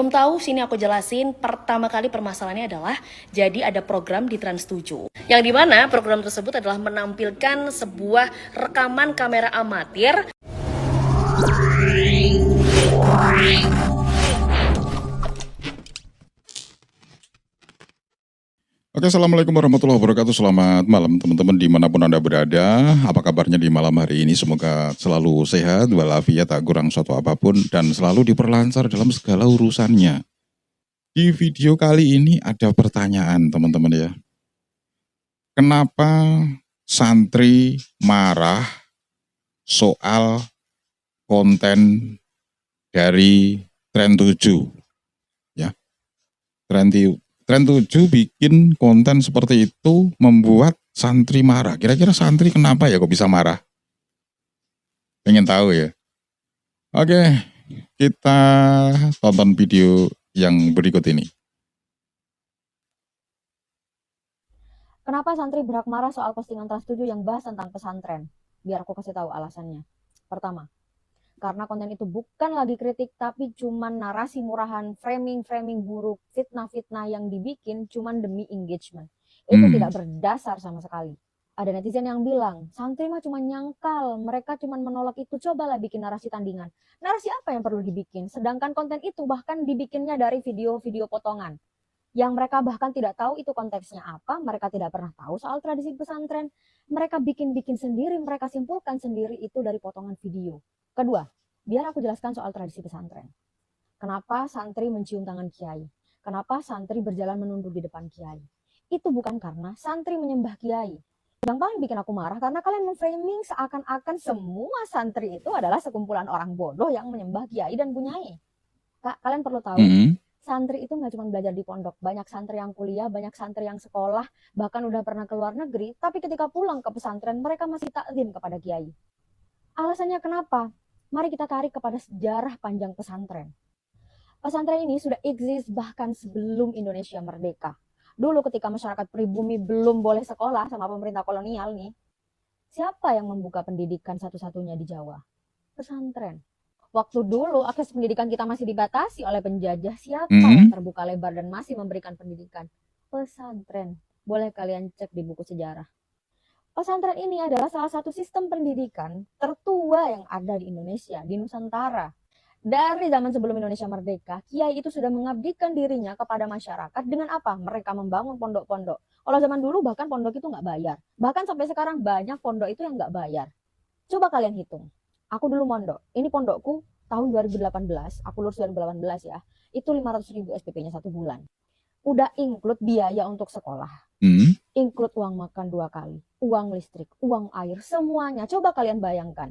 belum tahu, sini aku jelasin. Pertama kali permasalahannya adalah, jadi ada program di Trans 7. Yang dimana program tersebut adalah menampilkan sebuah rekaman kamera amatir. Oke, Assalamualaikum warahmatullahi wabarakatuh. Selamat malam teman-teman dimanapun Anda berada. Apa kabarnya di malam hari ini? Semoga selalu sehat, walafiat, tak kurang suatu apapun, dan selalu diperlancar dalam segala urusannya. Di video kali ini ada pertanyaan teman-teman ya. Kenapa santri marah soal konten dari Tren 7? Ya, Tren 7 bikin konten seperti itu membuat santri marah. Kira-kira santri kenapa ya kok bisa marah? Pengen tahu ya? Oke, kita tonton video yang berikut ini. Kenapa santri berak marah soal postingan Trans 7 yang bahas tentang pesantren? Biar aku kasih tahu alasannya. Pertama, karena konten itu bukan lagi kritik, tapi cuman narasi murahan, framing buruk, fitnah-fitnah yang dibikin cuman demi engagement. Itu tidak berdasar sama sekali. Ada netizen yang bilang, santri mah cuma nyangkal, mereka cuma menolak itu, cobalah bikin narasi tandingan. Narasi apa yang perlu dibikin? Sedangkan konten itu bahkan dibikinnya dari video-video potongan. Yang mereka bahkan tidak tahu itu konteksnya apa, mereka tidak pernah tahu soal tradisi pesantren. Mereka bikin-bikin sendiri, mereka simpulkan sendiri itu dari potongan video. Kedua, biar aku jelaskan soal tradisi pesantren. Kenapa santri mencium tangan kiai? Kenapa santri berjalan menunduk di depan kiai? Itu bukan karena santri menyembah kiai. Yang paling bikin aku marah karena kalian memframing seakan-akan semua santri itu adalah sekumpulan orang bodoh yang menyembah kiai dan bunyai. Kak, kalian perlu tahu, santri itu nggak cuma belajar di pondok. Banyak santri yang kuliah, banyak santri yang sekolah, bahkan udah pernah ke luar negeri, tapi ketika pulang ke pesantren, mereka masih taklim kepada kiai. Alasannya kenapa? Mari kita tarik kepada sejarah panjang pesantren. Pesantren ini sudah eksis bahkan sebelum Indonesia merdeka. Dulu ketika masyarakat pribumi belum boleh sekolah sama pemerintah kolonial nih, siapa yang membuka pendidikan satu-satunya di Jawa? Pesantren. Waktu dulu akses pendidikan kita masih dibatasi oleh penjajah, siapa yang terbuka lebar dan masih memberikan pendidikan? Pesantren. Boleh kalian cek di buku sejarah. Pesantren ini adalah salah satu sistem pendidikan tertua yang ada di Indonesia, di Nusantara. Dari zaman sebelum Indonesia merdeka, kiai itu sudah mengabdikan dirinya kepada masyarakat dengan apa? Mereka membangun pondok-pondok. Kalau zaman dulu bahkan pondok itu nggak bayar. Bahkan sampai sekarang banyak pondok itu yang nggak bayar. Coba kalian hitung. Aku dulu mondok. Ini pondokku tahun 2018. Aku lulus 2018 ya. Itu 500.000 SPP-nya 1 bulan. Udah include biaya untuk sekolah. Include uang makan 2 kali. Uang listrik, uang air, semuanya. Coba kalian bayangkan.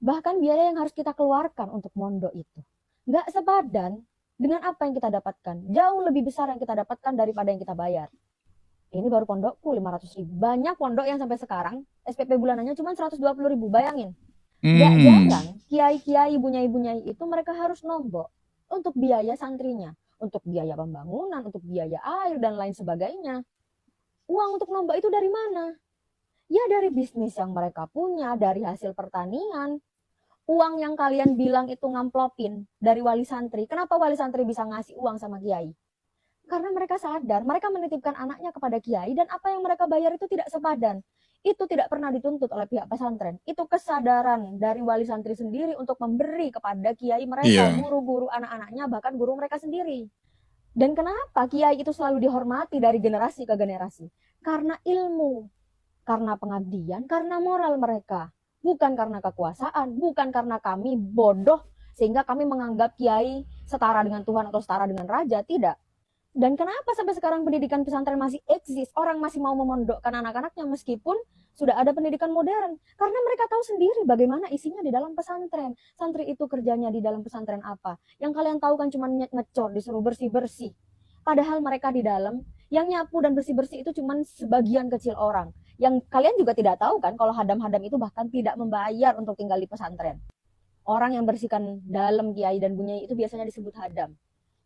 Bahkan biaya yang harus kita keluarkan untuk mondok itu. Nggak sepadan dengan apa yang kita dapatkan. Jauh lebih besar yang kita dapatkan daripada yang kita bayar. Ini baru pondokku 500.000. Banyak pondok yang sampai sekarang SPP bulanannya cuma 120.000. Bayangin. Gak jarang kiai-kiai, bunyai-bunyai itu mereka harus nombok untuk biaya santrinya, untuk biaya pembangunan, untuk biaya air dan lain sebagainya. Uang untuk nombok itu dari mana? Ya dari bisnis yang mereka punya, dari hasil pertanian. Uang yang kalian bilang itu ngamplopin dari wali santri. Kenapa wali santri bisa ngasih uang sama kiai? Karena mereka sadar, mereka menitipkan anaknya kepada kiai dan apa yang mereka bayar itu tidak sepadan. Itu tidak pernah dituntut oleh pihak pesantren. Itu kesadaran dari wali santri sendiri untuk memberi kepada kiai mereka, guru-guru anak-anaknya, bahkan guru mereka sendiri. Dan kenapa kiai itu selalu dihormati dari generasi ke generasi? Karena ilmu, karena pengabdian, karena moral mereka. Bukan karena kekuasaan, bukan karena kami bodoh sehingga kami menganggap kiai setara dengan Tuhan atau setara dengan raja, tidak. Dan kenapa sampai sekarang pendidikan pesantren masih eksis? Orang masih mau memondokkan anak-anaknya meskipun sudah ada pendidikan modern. Karena mereka tahu sendiri bagaimana isinya di dalam pesantren. Santri itu kerjanya di dalam pesantren apa? Yang kalian tahu kan cuma ngecor, disuruh bersih-bersih. Padahal mereka di dalam, yang nyapu dan bersih-bersih itu cuma sebagian kecil orang. Yang kalian juga tidak tahu kan kalau hadam-hadam itu bahkan tidak membayar untuk tinggal di pesantren. Orang yang bersihkan dalam kiai dan bunyai itu biasanya disebut hadam.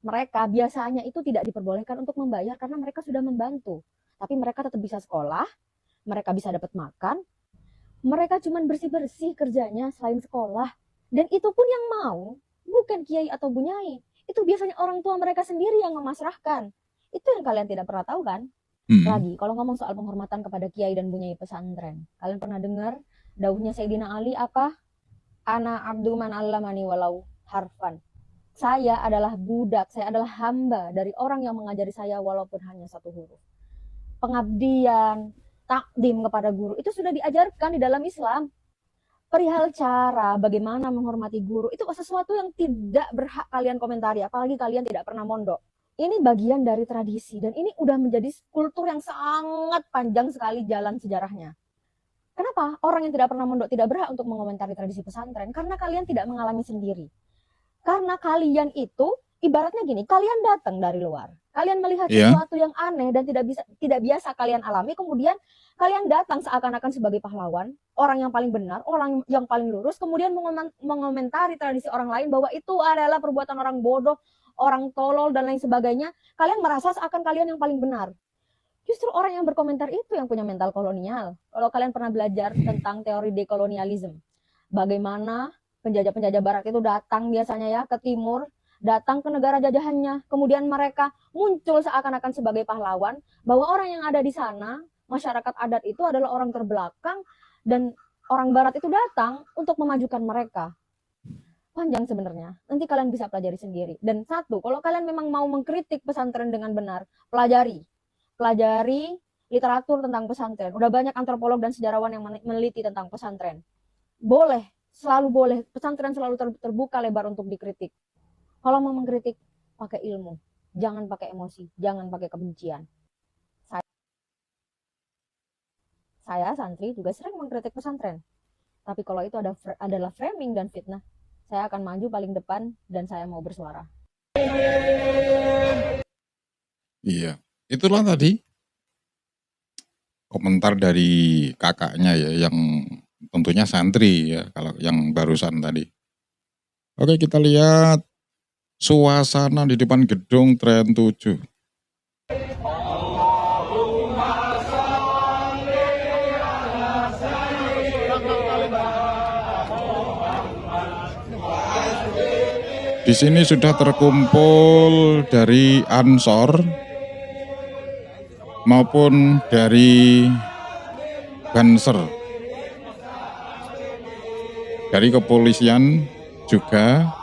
Mereka biasanya itu tidak diperbolehkan untuk membayar karena mereka sudah membantu. Tapi mereka tetap bisa sekolah, mereka bisa dapat makan, mereka cuma bersih-bersih kerjanya selain sekolah. Dan itu pun yang mau, bukan kiai atau bunyai. itu biasanya orang tua mereka sendiri yang memasrahkan. Itu yang kalian tidak pernah tahu kan? Lagi, kalau ngomong soal penghormatan kepada kiai dan bunyai pesantren, kalian pernah dengar dauhnya Sayyidina Ali apa? Ana abdu man allamani walau harfan. Saya adalah budak, saya adalah hamba dari orang yang mengajari saya walaupun hanya satu huruf. Pengabdian, takdim kepada guru, itu sudah diajarkan di dalam Islam. Perihal cara bagaimana menghormati guru, itu sesuatu yang tidak berhak kalian komentari, apalagi kalian tidak pernah mondok. Ini bagian dari tradisi, dan ini udah menjadi kultur yang sangat panjang sekali jalan sejarahnya. Kenapa orang yang tidak pernah mondok tidak berhak untuk mengomentari tradisi pesantren? Karena kalian tidak mengalami sendiri. Karena kalian itu ibaratnya gini, kalian datang dari luar, kalian melihat sesuatu yang aneh dan tidak biasa kalian alami, kemudian kalian datang seakan-akan sebagai pahlawan, orang yang paling benar, orang yang paling lurus, kemudian mengomentari tradisi orang lain bahwa itu adalah perbuatan orang bodoh, orang tolol dan lain sebagainya. Kalian merasa seakan kalian yang paling benar. Justru orang yang berkomentar itu yang punya mental kolonial. Kalau kalian pernah belajar tentang teori dekolonialisme, bagaimana penjajah-penjajah barat itu datang biasanya ya ke timur, datang ke negara jajahannya, kemudian mereka muncul seakan-akan sebagai pahlawan, bahwa orang yang ada di sana, masyarakat adat itu adalah orang terbelakang, dan orang barat itu datang untuk memajukan mereka. Panjang sebenarnya, nanti kalian bisa pelajari sendiri. Dan satu, kalau kalian memang mau mengkritik pesantren dengan benar, pelajari literatur tentang pesantren. Udah banyak antropolog dan sejarawan yang meneliti tentang pesantren. Boleh, selalu boleh, pesantren selalu terbuka lebar untuk dikritik. Kalau mau mengkritik, pakai ilmu, jangan pakai emosi, jangan pakai kebencian. Saya santri juga sering mengkritik pesantren. Tapi kalau itu adalah framing dan fitnah, saya akan maju paling depan dan saya mau bersuara. Iya, itulah tadi komentar dari kakaknya ya, yang tentunya santri ya, kalau yang barusan tadi. Oke, kita lihat suasana di depan gedung Trans 7. Di sini sudah terkumpul dari Ansor maupun dari Banser, dari kepolisian juga.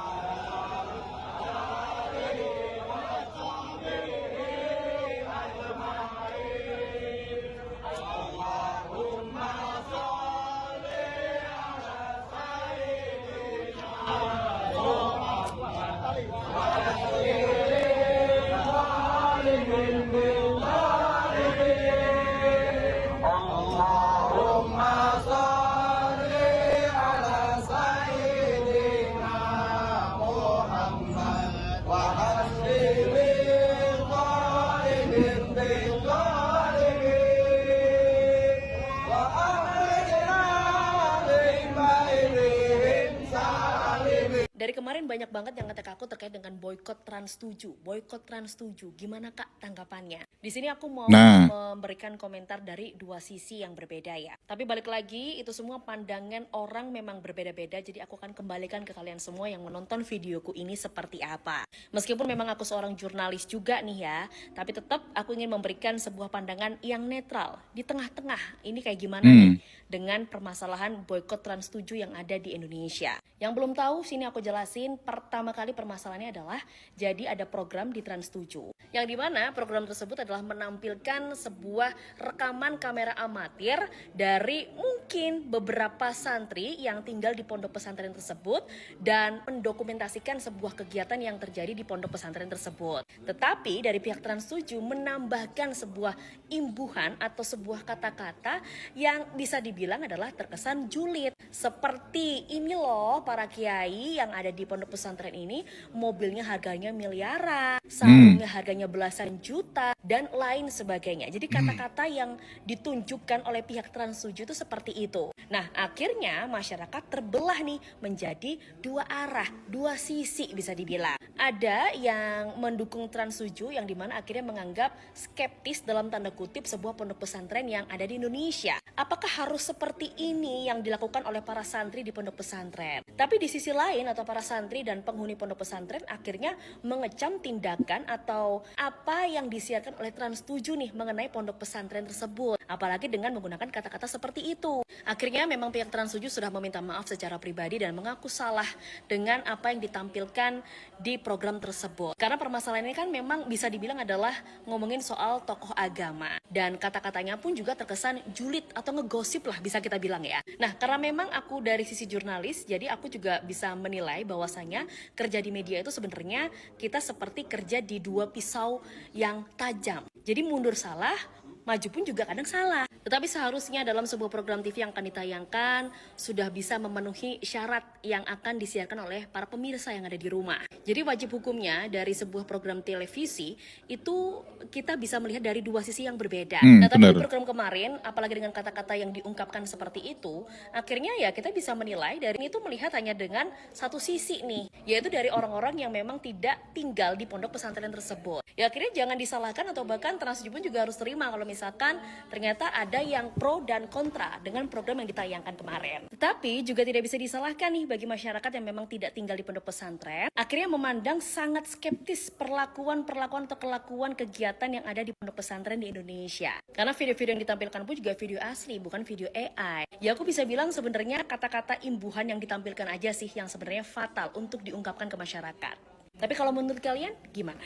Dari kemarin banyak banget yang ngetek aku terkait dengan boykot Trans 7. Boykot Trans 7, gimana Kak tanggapannya? Di sini aku mau memberikan komentar dari dua sisi yang berbeda ya. Tapi balik lagi, itu semua pandangan orang memang berbeda-beda. Jadi aku akan kembalikan ke kalian semua yang menonton videoku ini seperti apa. Meskipun memang aku seorang jurnalis juga nih ya, tapi tetap aku ingin memberikan sebuah pandangan yang netral. Di tengah-tengah, ini kayak gimana nih dengan permasalahan boykot Trans 7 yang ada di Indonesia. Yang belum tahu, sini aku jelasin. Pertama kali permasalahannya adalah jadi ada program di Trans 7 yang dimana program tersebut adalah menampilkan sebuah rekaman kamera amatir dari mungkin beberapa santri yang tinggal di pondok pesantren tersebut dan mendokumentasikan sebuah kegiatan yang terjadi di pondok pesantren tersebut. Tetapi dari pihak Trans 7 menambahkan sebuah imbuhan atau sebuah kata-kata yang bisa dibilang adalah terkesan julid. Seperti ini loh para kiai yang ada di pondok pesantren ini, mobilnya harganya miliaran, sarungnya harganya belasan juta, dan lain sebagainya. Jadi kata-kata yang ditunjukkan oleh pihak Trans 7 itu seperti itu. Nah, akhirnya masyarakat terbelah nih menjadi dua arah, dua sisi bisa dibilang. Ada yang mendukung Trans 7 yang dimana akhirnya menganggap skeptis dalam tanda kutip sebuah pondok pesantren yang ada di Indonesia. Apakah harus seperti ini yang dilakukan oleh para santri di pondok pesantren? Tapi di sisi lain atau para santri dan penghuni pondok pesantren akhirnya mengecam tindakan atau apa yang disiarkan oleh Trans 7 nih mengenai pondok pesantren tersebut. Apalagi dengan menggunakan kata-kata seperti itu. Akhirnya memang pihak Trans 7 sudah meminta maaf secara pribadi dan mengaku salah dengan apa yang ditampilkan di program tersebut. Karena permasalahan ini kan memang bisa dibilang adalah ngomongin soal tokoh agama. Dan kata-katanya pun juga terkesan julid atau ngegosip lah bisa kita bilang ya. Nah, karena memang aku dari sisi jurnalis, jadi aku juga bisa menilai bahwasanya kerja di media itu sebenarnya kita seperti kerja di dua pisau yang tajam. Jadi mundur salah, maju pun juga kadang salah. Tetapi seharusnya dalam sebuah program TV yang akan ditayangkan sudah bisa memenuhi syarat yang akan disiarkan oleh para pemirsa yang ada di rumah. Jadi wajib hukumnya dari sebuah program televisi itu kita bisa melihat dari dua sisi yang berbeda. Nah, tapi di program kemarin, apalagi dengan kata-kata yang diungkapkan seperti itu, akhirnya ya kita bisa menilai dari itu melihat hanya dengan satu sisi nih, yaitu dari orang-orang yang memang tidak tinggal di pondok pesantren tersebut. Ya akhirnya jangan disalahkan atau bahkan Trans 7 pun juga harus terima kalau misalkan ternyata ada yang pro dan kontra dengan program yang ditayangkan kemarin. Tetapi juga tidak bisa disalahkan nih bagi masyarakat yang memang tidak tinggal di pondok pesantren, akhirnya memandang sangat skeptis perlakuan atau kelakuan kegiatan yang ada di pondok pesantren di Indonesia. Karena video-video yang ditampilkan pun juga video asli, bukan video AI. Ya aku bisa bilang sebenarnya kata-kata imbuhan yang ditampilkan aja sih yang sebenarnya fatal untuk diungkapkan ke masyarakat. Tapi kalau menurut kalian gimana?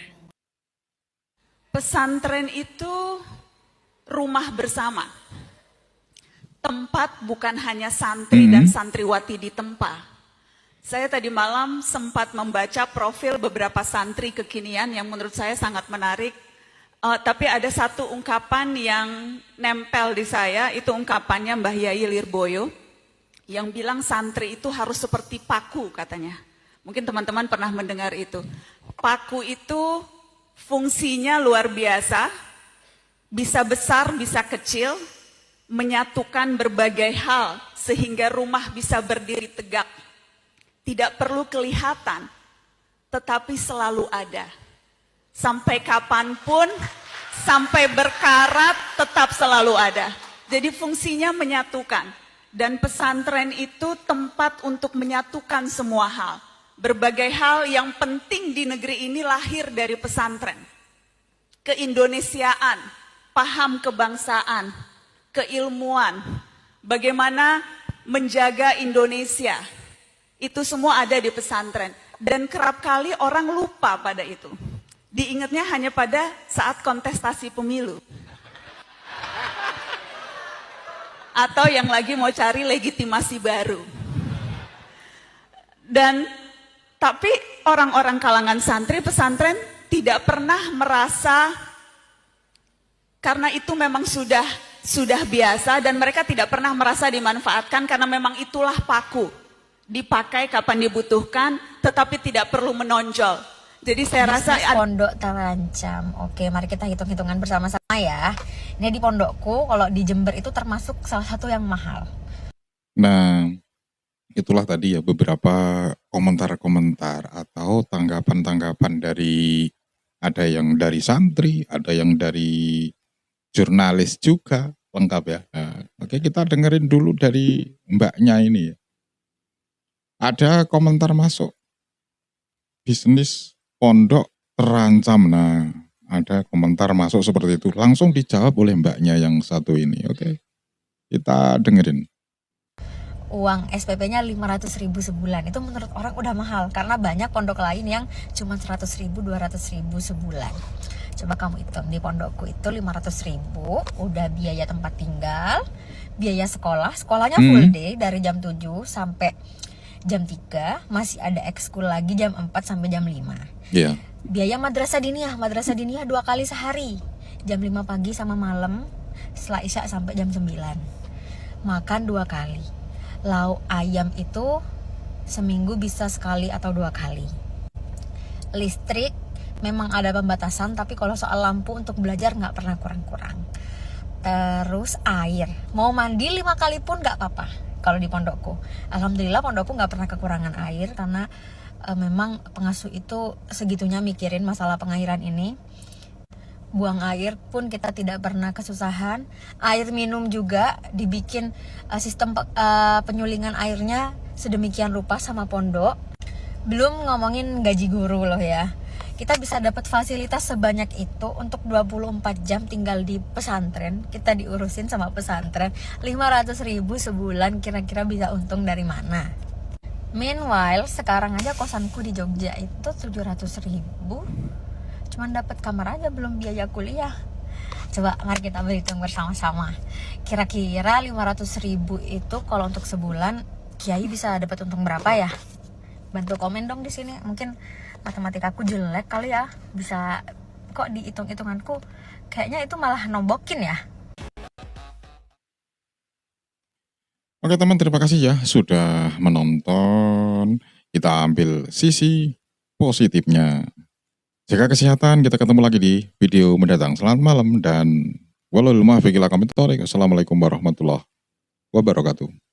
Pesantren itu rumah bersama. Tempat bukan hanya santri dan santriwati ditempa. Saya tadi malam sempat membaca profil beberapa santri kekinian yang menurut saya sangat menarik. Tapi ada satu ungkapan yang nempel di saya, itu ungkapannya Mbah Yai Lirboyo, yang bilang santri itu harus seperti paku katanya. Mungkin teman-teman pernah mendengar itu. Paku itu fungsinya luar biasa, bisa besar, bisa kecil, menyatukan berbagai hal sehingga rumah bisa berdiri tegak. Tidak perlu kelihatan, tetapi selalu ada. Sampai kapanpun, sampai berkarat, tetap selalu ada. Jadi fungsinya menyatukan. Dan pesantren itu tempat untuk menyatukan semua hal. Berbagai hal yang penting di negeri ini lahir dari pesantren. Keindonesiaan, paham kebangsaan, keilmuan, bagaimana menjaga Indonesia. Itu semua ada di pesantren. Dan kerap kali orang lupa pada itu. Diingatnya hanya pada saat kontestasi pemilu. Atau yang lagi mau cari legitimasi baru. Tapi orang-orang kalangan santri pesantren tidak pernah merasa, karena itu memang sudah biasa dan mereka tidak pernah merasa dimanfaatkan karena memang itulah paku. Dipakai kapan dibutuhkan tetapi tidak perlu menonjol. Jadi saya rasa pondok terancam. Oke, mari kita hitung-hitungan bersama-sama ya. Ini di pondokku kalau di Jember itu termasuk salah satu yang mahal. Nah, itulah tadi ya beberapa komentar-komentar atau tanggapan-tanggapan dari, ada yang dari santri, ada yang dari jurnalis juga, lengkap ya. Nah, oke, kita dengerin dulu dari mbaknya ini. Ada komentar masuk, bisnis pondok terancam. Nah, ada komentar masuk seperti itu. Langsung dijawab oleh mbaknya yang satu ini. Oke, kita dengerin. Uang SPP-nya 500.000 sebulan. Itu menurut orang udah mahal. Karena banyak pondok lain yang cuma 100.000, 200.000 sebulan. Coba kamu hitung, di pondokku itu 500.000. Udah biaya tempat tinggal, biaya sekolah. Sekolahnya full day dari jam 7 sampai jam 3. Masih ada ekskul lagi jam 4 sampai jam 5. Iya. Biaya madrasah diniyah 2 kali sehari. Jam 5 pagi sama malam, setelah isya sampai jam 9. Makan 2 kali. Lauk ayam itu seminggu bisa sekali atau 2 kali. Listrik memang ada pembatasan, tapi kalau soal lampu untuk belajar nggak pernah kurang-kurang. Terus air, mau mandi 5 kali pun nggak apa-apa kalau di pondokku. Alhamdulillah pondokku nggak pernah kekurangan air, karena memang pengasuh itu segitunya mikirin masalah pengairan ini. Buang air pun kita tidak pernah kesusahan. Air minum juga dibikin sistem penyulingan airnya sedemikian rupa sama pondok. Belum ngomongin gaji guru loh ya. Kita bisa dapat fasilitas sebanyak itu untuk 24 jam tinggal di pesantren. Kita diurusin sama pesantren. 500.000 sebulan, kira-kira bisa untung dari mana? Meanwhile, sekarang aja kosanku di Jogja itu 700.000. Cuman dapat kamar aja, belum biaya kuliah. Coba mari kita berhitung bersama-sama. Kira-kira 500.000 itu kalau untuk sebulan, Kiai bisa dapat untung berapa ya? Bantu komen dong di sini. Mungkin matematikaku jelek kali ya. Bisa kok dihitung-hitunganku kayaknya itu malah nombokin ya. Oke teman, terima kasih ya sudah menonton. Kita ambil sisi positifnya. Jaga kesehatan, kita ketemu lagi di video mendatang. Selamat malam dan wallahualam. Assalamualaikum warahmatullahi wabarakatuh.